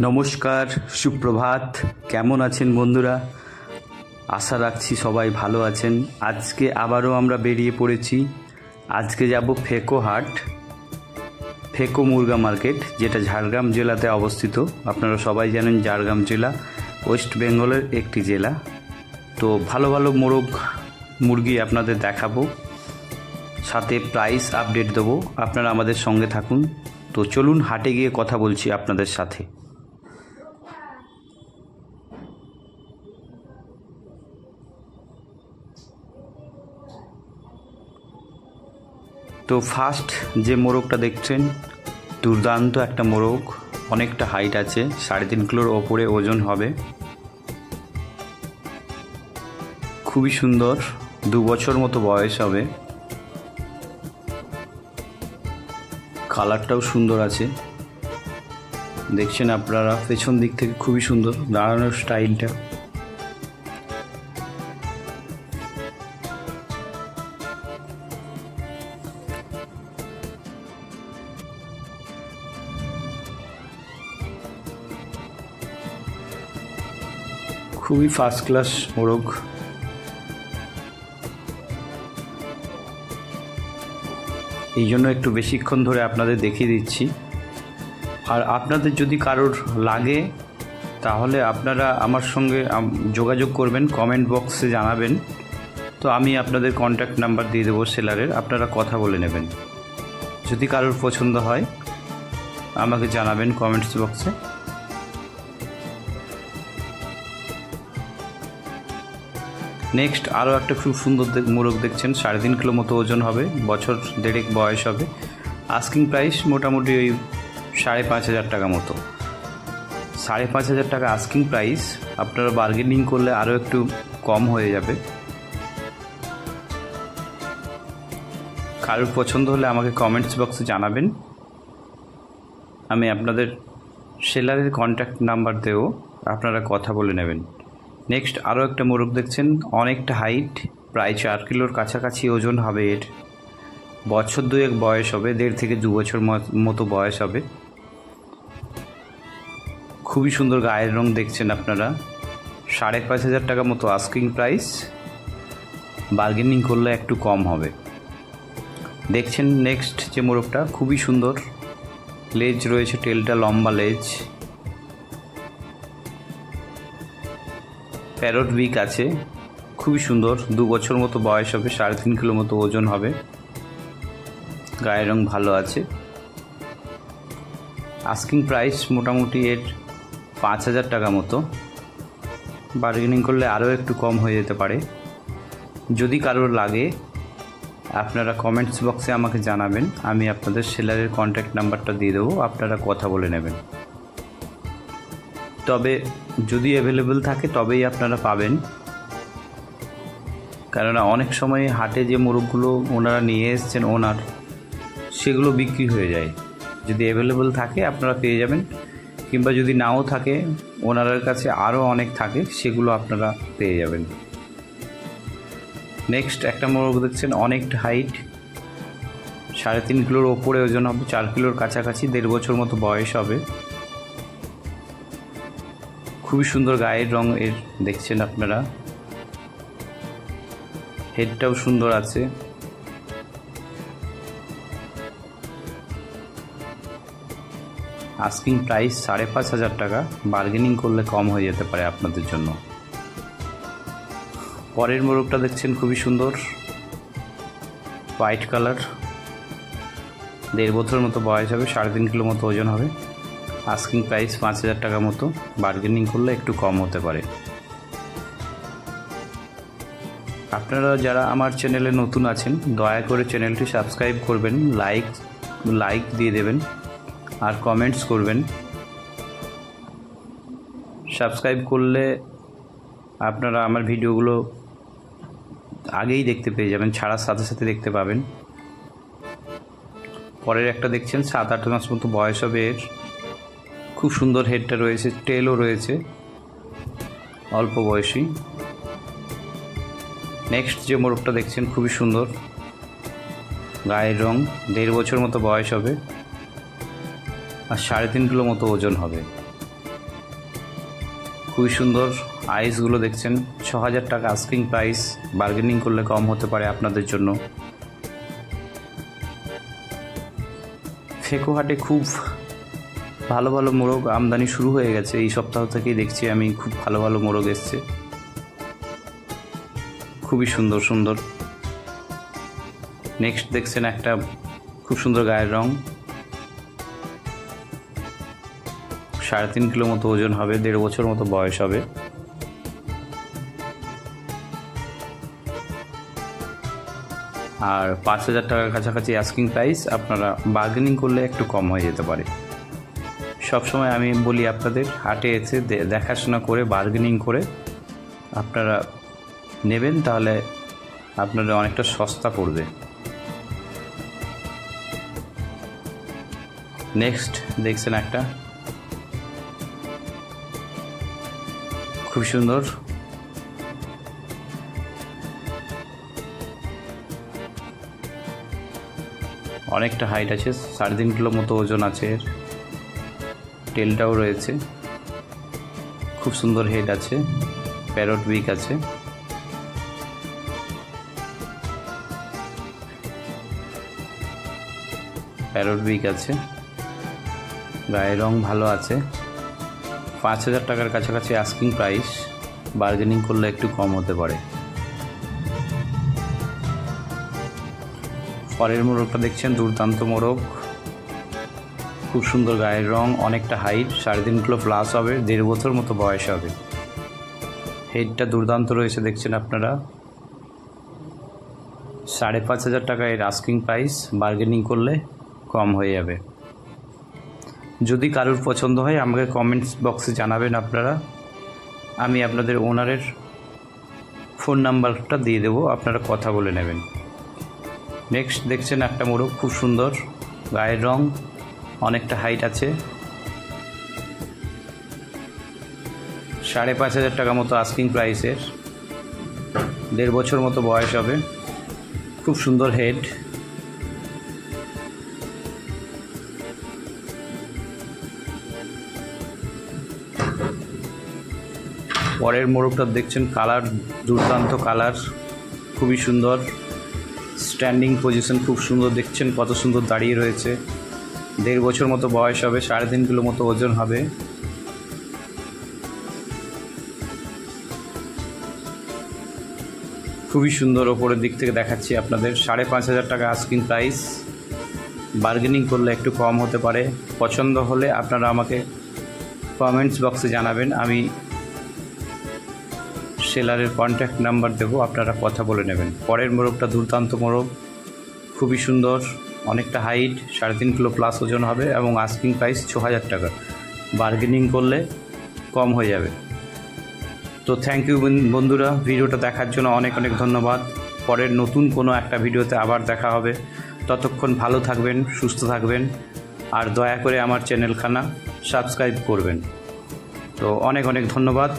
নমস্কার, সুপ্রভাত। কেমন আছেন বন্ধুরা? আশা রাখছি সবাই ভালো আছেন। আজকে আবারও আমরা বেরিয়ে পড়েছি। আজকে যাব ফেকো হাট, ফেকো মুরগা মার্কেট, যেটা ঝাড়গ্রাম জেলাতে অবস্থিত। আপনারা সবাই জানেন ঝাড়গ্রাম জেলা ওয়েস্ট বেঙ্গলের একটি জেলা। তো ভালো ভালো মুরগি আপনাদের দেখাবো, সাথে প্রাইস আপডেট দেবো। আপনারা আমাদের সঙ্গে থাকুন। তো চলুন হাটে গিয়ে কথা বলছি আপনাদের সাথে। তো ফার্স্ট যে মোরগটা দেখছেন, দুর্দান্ত একটা মোরগ, অনেকটা হাইট আছে, 3.5 কিলোর ওপরে ওজন হবে। খুবই সুন্দর, 2 বছর মতো বয়স হবে। কালারটাও সুন্দর আছে, দেখছেন আপনারা পেছন দিক থেকে খুবই সুন্দর দাঁড়ানোর স্টাইলটা। খুবই ফার্স্ট ক্লাস মোরগ। এই জন্য একটু বেশিক্ষণ ধরে আপনাদের দেখিয়ে দিচ্ছি। আর আপনাদের যদি কারোর লাগে তাহলে আপনারা আমার সঙ্গে যোগাযোগ করবেন, কমেন্ট বক্সে জানাবেন। তো আমি আপনাদের কন্ট্যাক্ট নাম্বার দিয়ে দেবো সেলারের, আপনারা কথা বলে নেবেন। যদি কারোর পছন্দ হয় আমাকে জানাবেন কমেন্টস বক্সে। নেক্সট আরও একটা খুব সুন্দর মোরগ দেখছেন, 3.5 কিলো মতো ওজন হবে, বছর 1.5 বয়স হবে। আস্কিং প্রাইস মোটামুটি ওই 5,500 টাকা মতো। 5,500 টাকা আস্কিং প্রাইস। আপনারা বার্গেনিং করলে আরও একটু কম হয়ে যাবে। কারোর পছন্দ হলে আমাকে কমেন্টস বক্সে জানাবেন, আমি আপনাদের সেলারের কন্ট্যাক্ট নাম্বার দেবো, আপনারা কথা বলে নেবেন। নেক্সট আরও একটা মোরগ দেখছেন, অনেকটা হাইট, প্রায় 4 কিলোর কাছাকাছি ওজন হবে এর। বছর 2 বয়স হবে, 1.5 থেকে 2 বছর মতো বয়স হবে। খুবই সুন্দর গায়ের রং দেখছেন আপনারা। 5,500 টাকা মতো আস্কিং প্রাইস, বার্গেনিং করলে একটু কম হবে। দেখছেন নেক্সট যে মোরগটা, খুবই সুন্দর লেজ রয়েছে, টেলটা লম্বা লেজ, প্যারট বিক আছে, খুবই সুন্দর। 2 বছর মতো বয়স হবে, 3.5 কিলো মতো ওজন হবে। গায়ের রং ভালো আছে। আস্কিং প্রাইস মোটামুটি এর 5,000 টাকা মতো, বার্গেনিং করলে আরও একটু কম হয়ে যেতে পারে। যদি কারোর লাগে আপনারা কমেন্টস বক্সে আমাকে জানাবেন, আমি আপনাদের সেলারের কন্ট্যাক্ট নাম্বারটা দিয়ে দেবো, আপনারা কথা বলে নেবেন। তবে যদি অ্যাভেলেবেল থাকে তবেই আপনারা পাবেন, কেননা অনেক সময় হাটে যে মোরগগুলো ওনারা নিয়ে এসছেন সেগুলো বিক্রি হয়ে যায়। যদি অ্যাভেলেবেল থাকে আপনারা পেয়ে যাবেন, কিংবা যদি নাও থাকে ওনাদের কাছে আরও অনেক থাকে, সেগুলো আপনারা পেয়ে যাবেন। নেক্সট একটা মোরগ দেখছেন, অনেকটা হাইট, 3.5 কিলোর ওপরে ওজন হবে, 4 কিলোর কাছাকাছি, 1.5 বছর মতো বয়স হবে। খুবই সুন্দর গায়ের রং এর দেখছেন আপনারা, হেডটাও সুন্দর আছে। আস্কিং প্রাইস 5,500 টাকা, বার্গেনিং করলে কম হয়ে যেতে পারে আপনাদের জন্য। পরের মোরগটা দেখছেন, খুবই সুন্দর হোয়াইট কালার, 1.5 বছর মতো বয়স হবে, 3.5 কিলো মতো ওজন হবে। আস্কিং প্রাইস 5,000 টাকা মতো, বার্গেনিং করলে একটু কম হতে পারে। আপনারা যারা আমার চ্যানেলে নতুন আছেন দয়া করে চ্যানেলটি সাবস্ক্রাইব করবেন, লাইক দিয়ে দেবেন আর কমেন্টস করবেন। সাবস্ক্রাইব করলে আপনারা আমার ভিডিওগুলো আগেই দেখতে পেয়ে যাবেন, ছাড়ার সাথে সাথে দেখতে পাবেন। পরের একটা দেখছেন, 7-8 মাস মতো বয়স হবে এর। খুব সুন্দর হেডটা রয়েছে, টেলও রয়েছে, অল্প বয়সী। নেক্সট যে মোরগটা দেখছেন, খুবই সুন্দর গায়ের রং, 1.5 বছর মতো বয়স হবে আর 3.5 কিলো মতো ওজন হবে। খুবই সুন্দর আইসগুলো দেখছেন, ৬,০০০ টাকা আস্কিং প্রাইস, বার্গেনিং করলে কম হতে পারে আপনাদের জন্য। ফেকো হাটে খুব ভালো ভালো মোরগ আমদানি শুরু হয়ে গেছে, এই সপ্তাহ থেকেই দেখছি আমি খুব ভালো ভালো মোরগ এসছে, খুবই সুন্দর সুন্দর। নেক্সট দেখছেন একটা খুব সুন্দর গায়ের রং, ৩.৫ কিলো মতো ওজন হবে, ১.৫ বছর মতো বয়স হবে। আর ৫,০০০ টাকার কাছাকাছি আস্কিং প্রাইস, আপনারা বার্গেনিং করলে একটু কম হয়ে যেতে পারে। সবসময় আমি বলি আপনাদের হাটে এসে দেখাশোনা করে বার্গেনিং করে আপনারা নেবেন, তাহলে আপনাদের অনেকটা সস্তা পড়বে। নেক্সট দেখছেন একটা খুব সুন্দর অনেকটা হাইট আছে, ৩.৫ কিলো মতো ওজন আছে, এর টেলটাও রয়েছে, খুব সুন্দর হেড আছে, প্যারট বিক আছে। প্যারট বিক আছে, গায়ের রং ভালো আছে। ৫,০০০ টাকার কাছাকাছি আস্কিং প্রাইস, বার্গেনিং করলে একটু কম হতে পারে। পরের মোরগটা দেখছেন দুর্দান্ত মোরগ, খুব সুন্দর গায়ের রং, অনেকটা হাইট, ৩.৫ কিলো প্লাস হবে, ১.৫ বছর মতো বয়স হবে। হেডটা দুর্দান্ত রয়েছে দেখছেন আপনারা। ৫,৫০০ টাকা এর আস্কিং প্রাইস, বার্গেনিং করলে কম হয়ে যাবে। যদি কারোর পছন্দ হয় আমাকে কমেন্টস বক্সে জানাবেন আপনারা, আমি আপনাদের ওনারের ফোন নাম্বারটা দিয়ে দেবো, আপনারা কথা বলে নেবেন। নেক্সট দেখছেন একটা মোরগ, খুব সুন্দর গায়ের রং, অনেকটা হাইট আছে, ৫,৫০০ টাকা মতো আস্কিং প্রাইসের, ১.৫ বছর মতো বয়স হবে, খুব সুন্দর হেড। পরের মোরগটা দেখছেন, কালার দুর্দান্ত কালার, খুবই সুন্দর, স্ট্যান্ডিং পজিশন খুব সুন্দর, দেখছেন কত সুন্দর দাঁড়িয়ে রয়েছে, ১.৫ বছর মতো বয়স হবে, ৩.৫ কিলো মতো ওজন হবে। খুবই সুন্দর, ওপরের দিক থেকে দেখাচ্ছি আপনাদের। ৫,৫০০ টাকা আস্কিং প্রাইস, বার্গেনিং করলে একটু কম হতে পারে। পছন্দ হলে আপনারা আমাকে কমেন্টস বক্সে জানাবেন, আমি সেলারের কন্ট্যাক্ট নাম্বার দেবো, আপনারা কথা বলে নেবেন। পরের মোরগটা দুর্দান্ত মোরগ, খুবই সুন্দর, অনেকটা হাইট, ৩.৫ কিলো প্লাস ওজন হবে এবং আস্কিং প্রাইস ৬,০০০ টাকা, বার্গেনিং করলে কম হয়ে যাবে। তো থ্যাংক ইউ বন্ধুরা, ভিডিওটা দেখার জন্য অনেক অনেক ধন্যবাদ। পরের নতুন কোনো একটা ভিডিওতে আবার দেখা হবে, ততক্ষণ ভালো থাকবেন, সুস্থ থাকবেন, আর দয়া করে আমার চ্যানেলখানা সাবস্ক্রাইব করবেন। তো অনেক অনেক ধন্যবাদ।